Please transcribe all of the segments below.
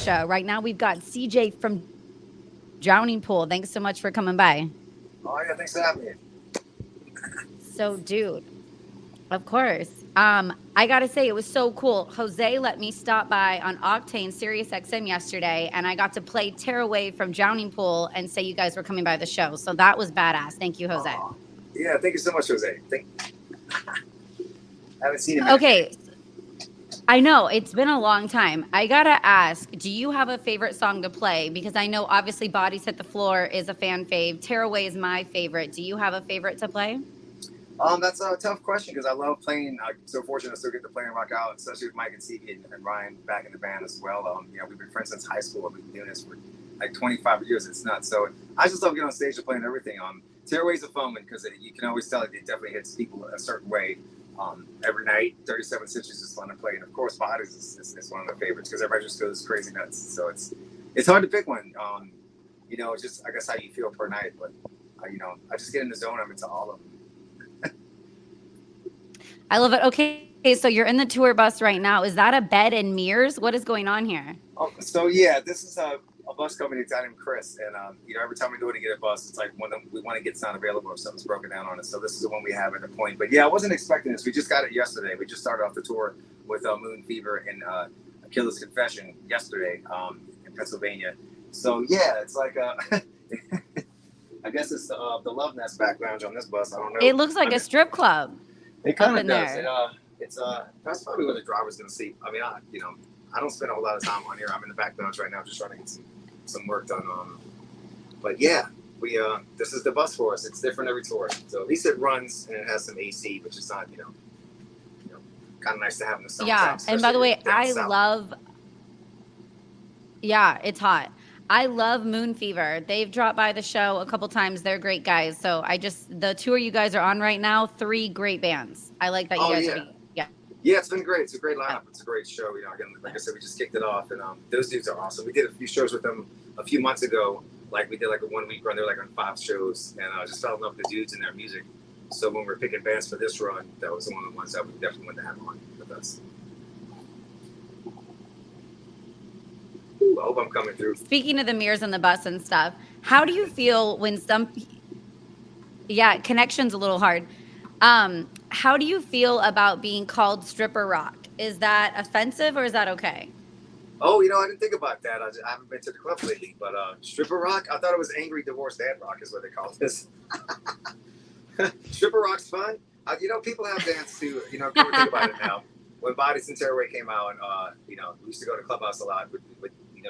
show. Right now, we've got CJ from Drowning Pool. Thanks so much for coming by. Oh yeah, thanks for having me. So, dude, of course. I gotta say, it was so cool. Jose let me stop by on Octane Sirius XM yesterday, and I got to play Tearaway from Drowning Pool and say you guys were coming by the show. So that was badass. Thank you, Jose. Yeah, thank you so much, Jose. I haven't seen him in a minute. Okay, I know it's been a long time. I gotta ask, do you have a favorite song to play? Because I know obviously Bodies Hit the Floor is a fan fave. Tearaway is my favorite. Do you have a favorite to play? That's a tough question because I love playing. I'm so fortunate to still get to play and rock out, especially with Mike and Stevie and Ryan back in the band as well. We've been friends since high school. We've been doing this for like 25 years. It's nuts. So I just love getting on stage and playing everything. Tearaway's a fun one because you can always tell it definitely hits people a certain way. Every night, 37 Stitches is fun to play, and of course, Bodies is one of my favorites because everybody just goes crazy nuts. So it's hard to pick one. It's just I guess how you feel per night, but I just get in the zone. I'm into all of them. I love it. Okay, so you're in the tour bus right now. Is that a bed and mirrors? What is going on here? Oh, so yeah, this is a bus company that's named Chris, and every time we go to get a bus, it's like when we want to get sound available if something's broken down on it. So this is the one we have at the point. But yeah, I wasn't expecting this. We just got it yesterday. We just started off the tour with Moon Fever and Achilles Confession yesterday in Pennsylvania. So yeah, it's like I guess it's the Love Nest back lounge on this bus. I don't know. It looks like a strip club. It kind up of in does. there. It's that's probably where the driver's gonna sleep. I mean, I don't spend a whole lot of time on here. I'm in the back lounge right now, just trying to get some work done. But yeah, we this is the bus for us. It's different every tour. So at least it runs and it has some AC, which is not kind of nice to have in the summer. Yeah, and by the way, I love. Yeah, it's hot. I love Moon Fever. They've dropped by the show a couple times. They're great guys. So the tour you guys are on right now, 3 great bands. I like that you guys are together. Yeah, it's been great. It's a great lineup. It's a great show. Again, like I said, we just kicked it off, and those dudes are awesome. We did a few shows with them a few months ago. Like we did like a 1 week run. They're like on 5 shows, and I just fell in love with the dudes and their music. So when we were picking bands for this run, that was one of the ones that we definitely wanted to have on with us. Ooh, I hope I'm coming through. Speaking of the mirrors on the bus and stuff, how do you feel when connection's a little hard. How do you feel about being called stripper rock? Is that offensive or is that okay? Oh, I didn't think about that. I haven't been to the club lately, but stripper rock, I thought it was angry divorced dad rock is what they call this. Stripper rock's fun. People have bands too. Come and think about it now. When Bodies and Tearaway came out, we used to go to Clubhouse a lot with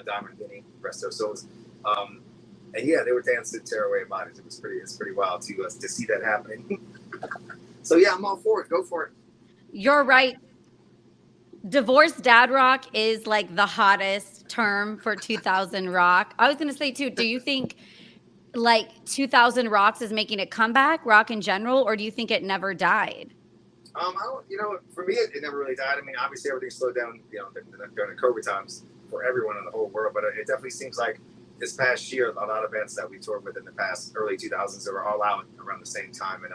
Diamond and Vinny, rest their souls. And yeah, they were dancing Tearaway and Bodies. It's pretty wild to see that happening. So yeah, I'm all for it. Go for it. You're right. Divorced dad rock is like the hottest term for 2000 rock. I was going to say too, do you think like 2000 rocks is making a comeback, rock in general, or do you think it never died? I don't, for me, it never really died. I mean, obviously everything slowed down, during the COVID times for everyone in the whole world. But it definitely seems like this past year, a lot of bands that we toured with in the past early 2000s, that were all out around the same time. And,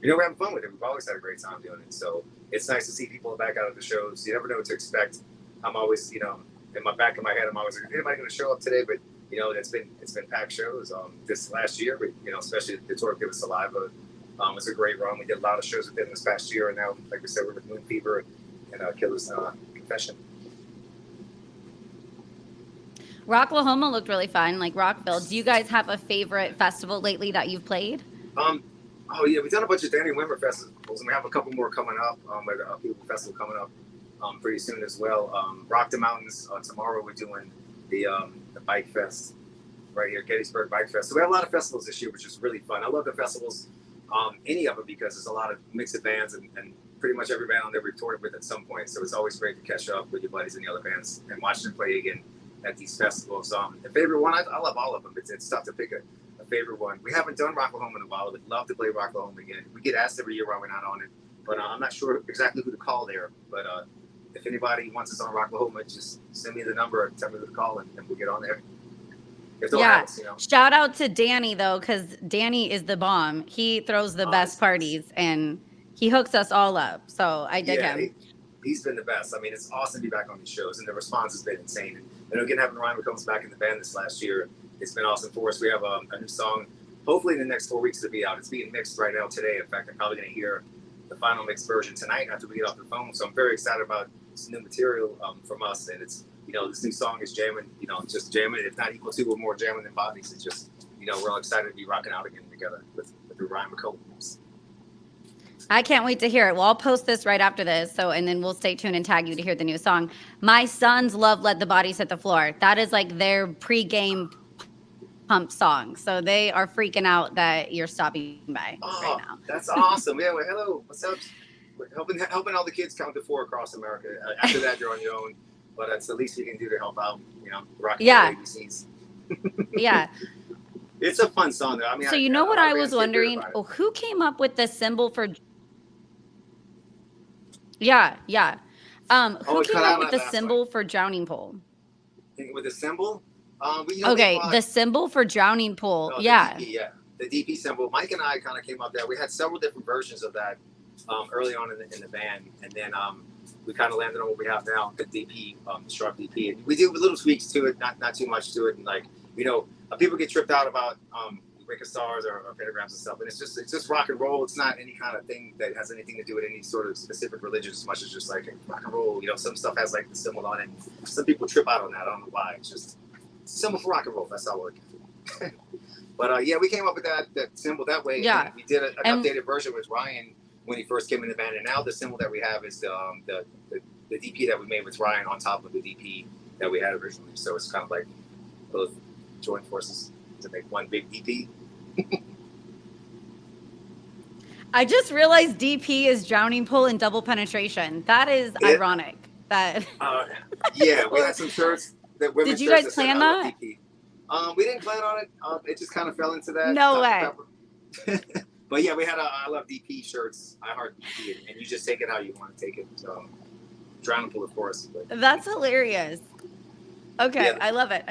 we're having fun with it. We've always had a great time doing it. So it's nice to see people back out at the shows. You never know what to expect. I'm always, in my back of my head, I'm always like, anybody going to show up today? But, it's been packed shows. This last year, especially the tour of Give Us Saliva, it was a great run. We did a lot of shows with them this past year. And now, like we said, we're with Moon Fever and Killer's Confession. Rocklahoma looked really fun, like Rockville. Do you guys have a favorite festival lately that you've played? Oh yeah, we've done a bunch of Danny Wimmer festivals, and we have a couple more coming up. Like a People Festival coming up pretty soon as well. Rock the Mountains tomorrow. We're doing the Bike Fest right here, Gettysburg Bike Fest. So we have a lot of festivals this year, which is really fun. I love the festivals, any of them, because there's a lot of mix of bands, and pretty much every band on there we've toured with at some point. So it's always great to catch up with your buddies and the other bands and watch them play again at these festivals. The favorite one, I love all of them. It's tough to pick a favorite one. We haven't done Rocklahoma in a while. We'd love to play Rocklahoma again. We get asked every year why we're not on it, but I'm not sure exactly who to call there. But if anybody wants us on Rocklahoma, just send me the number, tell me who to call, and we'll get on there. Yeah. Shout out to Danny though, because Danny is the bomb. He throws the best parties and he hooks us all up. So I dig him. he's been the best. I mean, it's awesome to be back on these shows, and the response has been insane. And again, having Ryan comes back in the band this last year, it's been awesome for us. We have a new song, hopefully in the next 4 weeks to be out. It's being mixed right now today. In fact, I'm probably going to hear the final mixed version tonight after we get off the phone. So I'm very excited about this new material from us, and it's this new song is jamming. Just jamming. If not equal to, or more jamming than bodies. It's just we're all excited to be rocking out again together with Ryan McCollum. I can't wait to hear it. Well, I'll post this right after this. And then we'll stay tuned and tag you to hear the new song. My sons love Let the Bodies Hit the Floor. That is like their pregame pump song. So they are freaking out that you're stopping by right now. That's awesome. Yeah, well, hello. What's up? We're helping all the kids count to 4 across America. After that, you're on your own. But that's the least we can do to help out, rocking the ABCs. Yeah. It's a fun song, though. I mean, so what I was wondering? Who came up with the symbol for... Yeah. Who came up with the symbol for drowning pool? With the symbol? The symbol for drowning pool. The DP, the DP symbol. Mike and I kind of came up there. We had several different versions of that early on in the band, and then we kind of landed on what we have now, the DP, sharp DP. And we did little tweaks to it, not too much to it, and people get tripped out about Wake Stars or pentagrams and stuff, and it's just rock and roll. It's not any kind of thing that has anything to do with any sort of specific religion as much as just like rock and roll. Some stuff has like the symbol on it. Some people trip out on that. I don't know why. It's just symbol for rock and roll. That's how it works. But we came up with that symbol that way. Yeah. We did an updated version with Ryan when he first came in the band, and now the symbol that we have is the DP that we made with Ryan on top of the DP that we had originally. So it's kind of like both joint forces to make one big DP. I just realized DP is drowning pool and double penetration. That is ironic. That we had some shirts that women. Did you guys plan that? We didn't plan on it. It just kind of fell into that. No way. But yeah, we had I love DP shirts. I heart DP, and you just take it how you want to take it. So drowning pool, of course. But. That's hilarious. Okay, Yeah. I love it.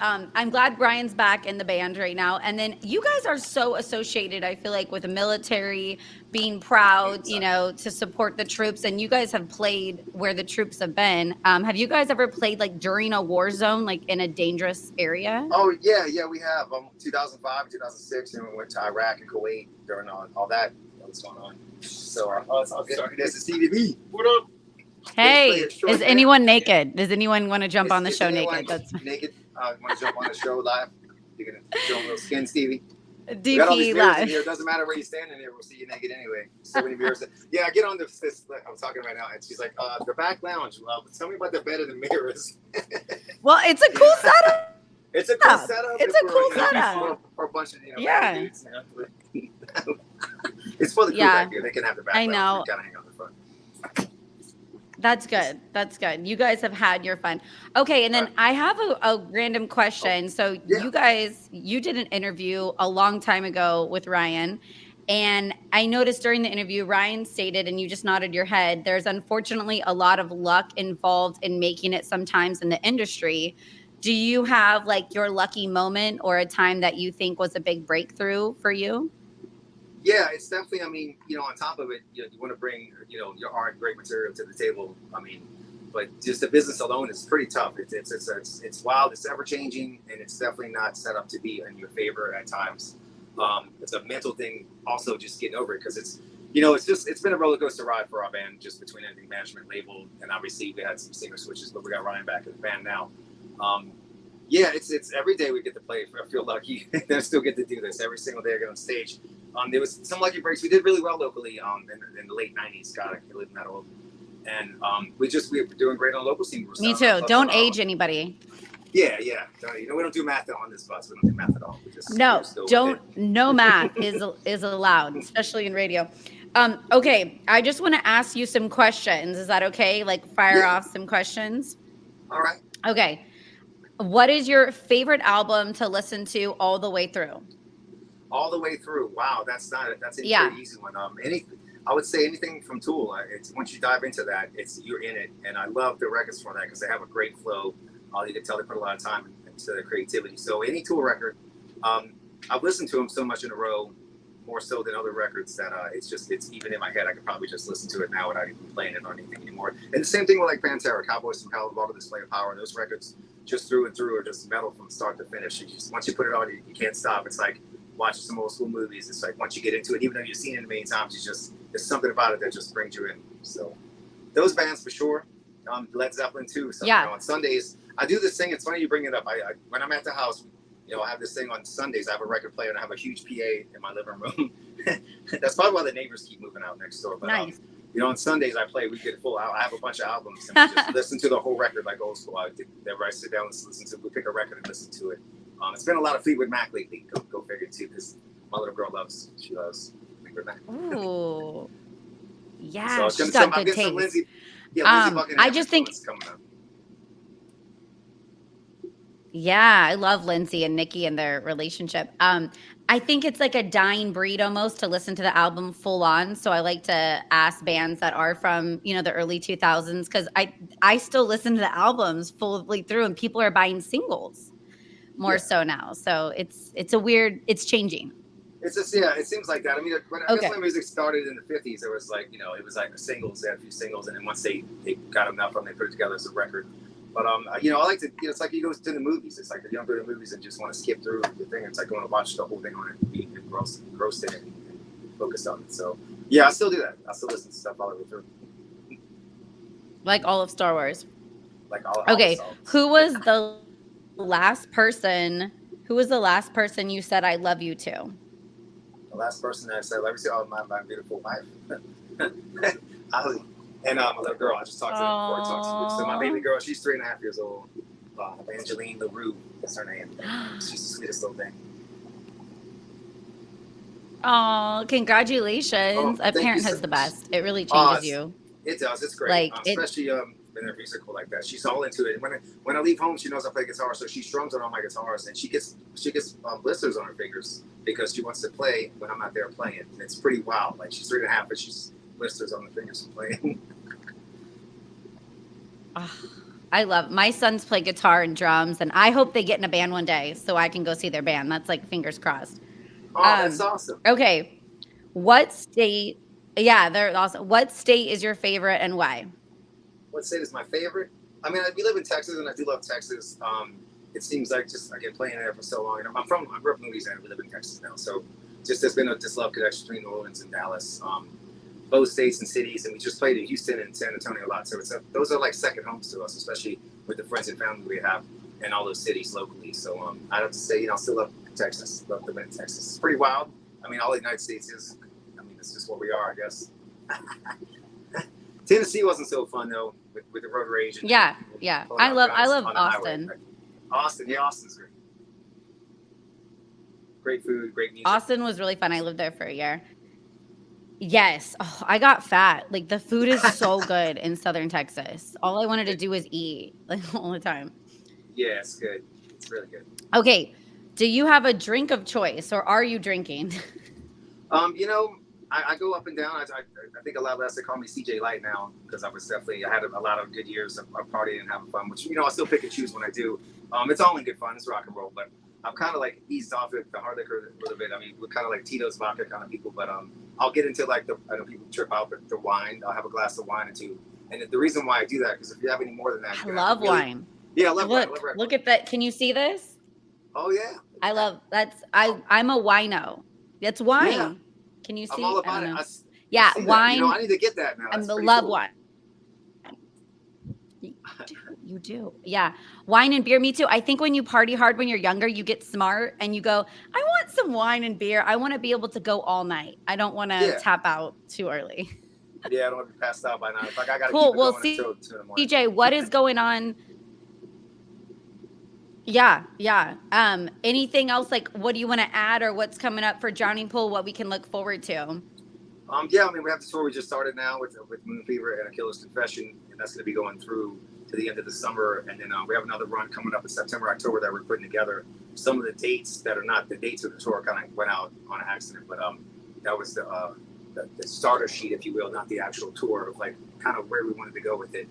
I'm glad Brian's back in the band right now. And then you guys are so associated, I feel like, with the military, being proud, to support the troops. And you guys have played where the troops have been. Have you guys ever played like during a war zone, like in a dangerous area? Oh yeah, we have. 2005, 2006, and we went to Iraq and Kuwait during all that was going on. So this is CDB. What up? Hey, is anyone naked? Does anyone want to jump on the show naked? That's naked. Want to jump on the show live? You're gonna show a little skin, Stevie. DP live. It doesn't matter where you stand in there. We'll see you naked anyway. So many mirrors. Yeah, I get on this. I'm talking right now, and she's like, "The back lounge. Well, tell me about the bed and the mirrors." Well, it's a cool setup. It's a cool setup. It's a cool setup. For a bunch of Yeah. It's for the crew back here. They can have the back lounge. I know. We gotta hang out in the front. That's good. You guys have had your fun. Okay, and then I have a random question. So you did an interview a long time ago with Ryan, and I noticed during the interview, Ryan stated, and you just nodded your head, there's unfortunately a lot of luck involved in making it sometimes in the industry. Do you have like your lucky moment or a time that you think was a big breakthrough for you? Yeah, it's definitely, on top of it, you want to bring, your art, great material to the table. But just the business alone is pretty tough. It's wild, it's ever changing, and it's definitely not set up to be in your favor at times. It's a mental thing also, just getting over it, because it's been a roller coaster ride for our band, just between everything, management, label, and obviously we had some singer switches, but we got Ryan back in the band now. It's every day we get to play. I feel lucky that I still get to do this every single day. I get on stage. There was some lucky breaks. We did really well locally in the late '90s. God, I can't believe I'm that old. And we were doing great on local scene. Me too. Don't age anybody. Yeah. We don't do math on this bus. We don't do math at all. No math is allowed, especially in radio. Okay, I just want to ask you some questions. Is that okay? Like fire off some questions. All right. Okay. What is your favorite album to listen to all the way through? All the way through. Wow, that's a pretty easy one. I would say anything from Tool. It's once you dive into that, you're in it, and I love the records for that because they have a great flow. You can tell they put a lot of time into their creativity. So any Tool record, I've listened to them so much in a row more so than other records that it's even in my head. I could probably just listen to it now without even playing it on anything anymore. And the same thing with like Pantera, Cowboys from Hell, Love of Display of Power. Those records just through and through are just metal from start to finish. You just, once you put it on, you can't stop. It's like watching some old school movies. It's like once you get into it, even though you've seen it a million times, there's something about it that just brings you in. So those bands for sure. Led Zeppelin too. So Yeah. you know, on Sundays, I do this thing. It's funny you bring it up. I when I'm at the house, you know, I have this thing on Sundays. I have a record player and I have a huge PA in my living room. That's probably why the neighbors keep moving out next door. But Nice. you know, on Sundays I play. We get full. I have a bunch of albums and we just listen to the whole record like old school. I sit down and listen to. We pick a record and listen to it. It's been a lot of Fleetwood Mac lately. Go figure too, because my little girl loves Fleetwood Mac. Ooh. Yeah, So it's she's gonna got good taste. some Lindsay. Yeah, Lindsay Buckingham. I just think coming up. Yeah, I love Lindsay and Nikki and their relationship. I think it's like a dying breed almost to listen to the album full on. So I like to ask bands that are from, you know, the early 2000s because I still listen to the albums fully through, and people are buying singles more so now. So it's it's changing. It's just, yeah, it seems like that. I mean, when I guess when music started in the 50s, it was like, you know, it was like the singles, they had a few singles, and then once they got enough of them, they put it together as a record. But, you know, I like to, you know, it's like you go to the movies. It's like you don't go to the movies and just want to skip through the thing. It's like going to watch the whole thing on it and be engrossed in it and focus on it. So, yeah, I still do that. I still listen to stuff all the way through. Like all of Star Wars. Like all okay, who was the last person you said I love you to? The last person that I said, let me see, my beautiful wife. Ali. And my little girl, I just talked to her before I talked to you. So my baby girl, she's 3.5 years old. Evangeline LaRue is her name. She's the sweetest little thing. Oh, congratulations. A parent has the best. It really changes you. It does. It's great. Like, especially when they're musical like that. She's all into it. And when I leave home, she knows I play guitar, so she strums on all my guitars, and she gets blisters on her fingers because she wants to play when I'm not there playing. And it's pretty wild. Like, she's 3.5, but she's blisters on the fingers from playing. I love my sons play guitar and drums, and I hope they get in a band one day so I can go see their band. That's like fingers crossed. Oh, that's awesome. Okay. What state? Yeah, they're awesome. What state is your favorite and why? What state is my favorite? I mean, we live in Texas, and I do love Texas. It seems like just again playing there for so long. I grew up in Louisiana. We live in Texas now, so just there's been a love connection between New Orleans and Dallas. Both states and cities, and we just played in Houston and San Antonio a lot. So those are like second homes to us, especially with the friends and family we have in all those cities locally. So I'd have to say, you know, I still love Texas. Love living in Texas. It's pretty wild. I mean, all the United States is. I mean, it's just where we are, I guess. Tennessee wasn't so fun though, with the road rage. And yeah. I love Austin. Austin's great. Great food, great music. Austin was really fun. I lived there for a year. Yes. Oh, I got fat. Like, the food is so good in Southern Texas. All I wanted to do was eat, like, all the time. Yeah, it's good. It's really good. Okay. Do you have a drink of choice, or are you drinking? You know, I go up and down. I think a lot of us they call me CJ Light now because I had a lot of good years of partying and having fun, which, you know, I still pick and choose when I do. It's all in good fun. It's rock and roll, but I'm kind of like eased off it, the hard liquor a little bit. I mean, we're kind of like Tito's vodka kind of people, but I'll get into like I know people trip out, but the wine. I'll have a glass of wine or two. And the reason why I do that, because if you have any more than that, I love wine. Yeah, I love wine. Look at that. Can you see this? Oh yeah. I love that's. I'm a wino. That's wine. Yeah. Can you see? I'm all about it. Yeah, wine. You know, I need to get that now. I love wine. You do. Yeah. Wine and beer. Me too. I think when you party hard when you're younger, you get smart and you go, I want some wine and beer. I want to be able to go all night. I don't want to tap out too early. Yeah, I don't want to be passed out by 9 o'clock. I got to cool. keep it Well, going until 2 in the morning. CJ, what is going on? Yeah. Anything else? Like, what do you want to add, or what's coming up for Drowning Pool? What we can look forward to? Yeah, I mean, we have the tour we just started now with Moon Fever and A Killer's Confession, and that's going to be going through to the end of the summer. And then we have another run coming up in September, October that we're putting together. Some of the dates that are not the dates of the tour kind of went out on an accident, but that was the starter sheet, if you will, not the actual tour of like kind of where we wanted to go with it.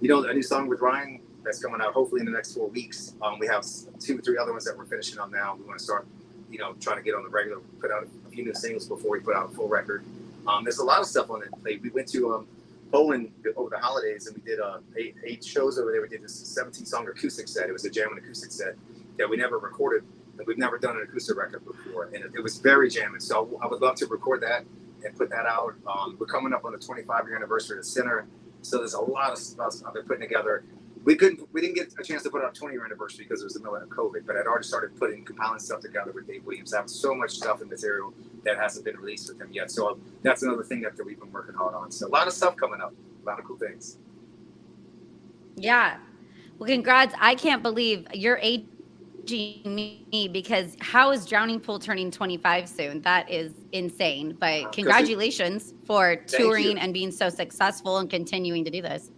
You know, a new song with Ryan that's coming out hopefully in the next 4 weeks. We have 2 or 3 other ones that we're finishing on now. We want to start, you know, trying to get on the regular, put out a few new singles before we put out a full record. There's a lot of stuff on that plate. We went to Poland over the holidays, and we did eight shows over there. We did this 17-song acoustic set. It was a jam and acoustic set that we never recorded, and we've never done an acoustic record before, and it was very jamming. So I would love to record that and put that out. We're coming up on the 25-year anniversary of the Center, so there's a lot of stuff I've been putting together. We didn't get a chance to put out a 20-year anniversary because it was the middle of COVID, but I'd already started compiling stuff together with Dave Williams. I have so much stuff and material that hasn't been released with him yet. So that's another thing that we've been working hard on. So a lot of stuff coming up, a lot of cool things. Yeah. Well, congrats. I can't believe you're aging me, because how is Drowning Pool turning 25 soon? That is insane. But congratulations for touring and being so successful and continuing to do this.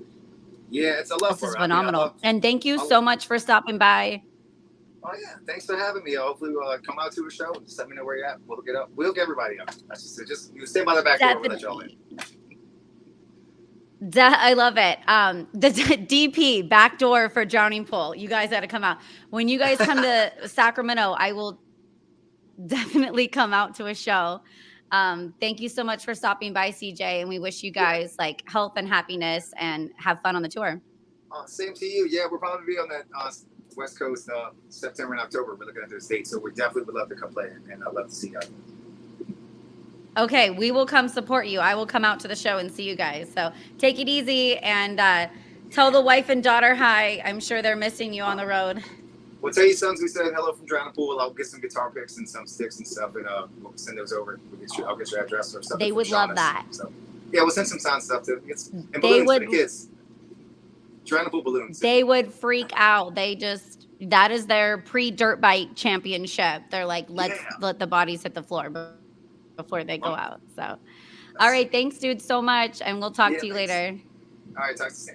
Yeah, it's a love. This is phenomenal. And thank you so much for stopping by. Oh yeah, thanks for having me. Hopefully we'll come out to a show and just let me know where you're at. We'll hook it up. We'll get everybody up. Just you stay by the back door. We'll let y'all in. I love it. The DP back door for Drowning Pool. You guys got to come out. When you guys come to Sacramento, I will definitely come out to a show. Thank you so much for stopping by, CJ, and we wish you guys like health and happiness and have fun on the tour. Same to you. Yeah, we'll probably be on that West Coast September and October. We're looking at those dates, so we definitely would love to come play, and I'd love to see you guys. Okay, we will come support you. I will come out to the show and see you guys. So take it easy and tell the wife and daughter hi. I'm sure they're missing you on the road. Well, tell your sons we said hello from Drowning Pool. I'll get some guitar picks and some sticks and stuff, and we'll send those over. I'll get your address or stuff. They would love that. So, yeah, we'll send some sound stuff too. And balloons for the kids. Drowning Pool balloons. They would freak out. That is their pre-dirt bike championship. They're like, let the bodies hit the floor before they go out. So, all right. Thanks, dude, so much. And we'll talk to you later. All right. Talk to you soon.